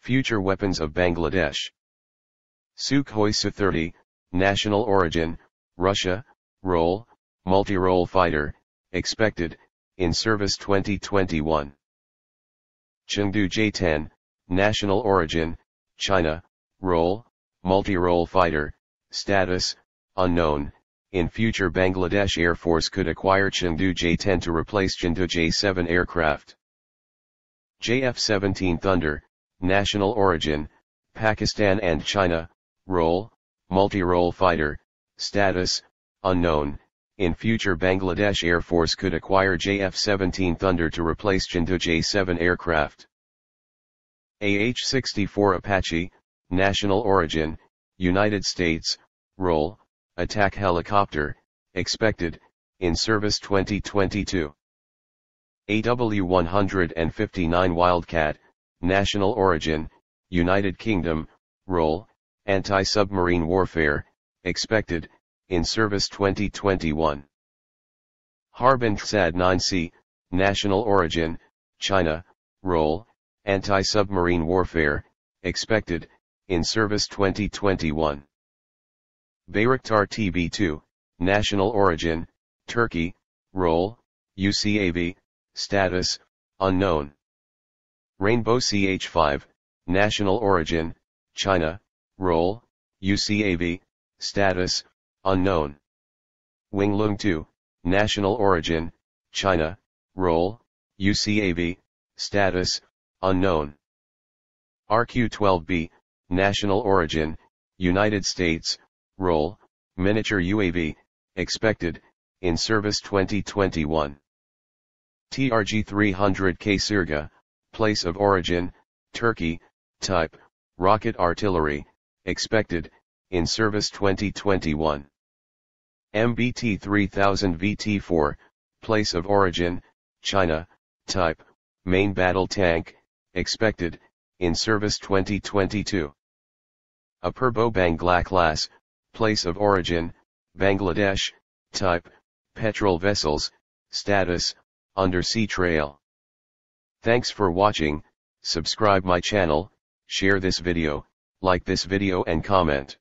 Future weapons of Bangladesh. Sukhoi Su-30, national origin, Russia, role, multi-role fighter, expected, in service 2021. Chengdu J-10, national origin, China, role, multi-role fighter, status, unknown. In future Bangladesh Air Force could acquire Chengdu J-10 to replace Chengdu J-7 aircraft. JF-17 Thunder, national origin, Pakistan and China, role, multi-role fighter, status, unknown. In future Bangladesh Air Force could acquire JF-17 Thunder to replace Chengdu J-7 aircraft. AH-64 Apache, national origin, United States, role, attack helicopter, expected, in service 2022. AW-159 Wildcat, national origin, United Kingdom, role, anti-submarine warfare, expected, in service 2021. Harbin Tsad 9C, national origin, China, role, anti-submarine warfare, expected, in service 2021. Bayraktar TB2, national origin, Turkey, role, UCAV, status, unknown. Rainbow CH-5, national origin, China, role, UCAV, status, unknown. Winglung 2, national origin, China, role, UCAV, status, unknown. RQ-12B, national origin, United States, role, miniature UAV, expected, in service 2021. TRG-300K Sirga, place of origin, Turkey, type, rocket artillery, expected, in service 2021. MBT-3000 VT-4, place of origin, China, type, main battle tank, expected, in service 2022. Apurbo Bangla class, place of origin, Bangladesh, type, petrol vessels, status, undersea trail. Thanks for watching, subscribe my channel, share this video, like this video and comment.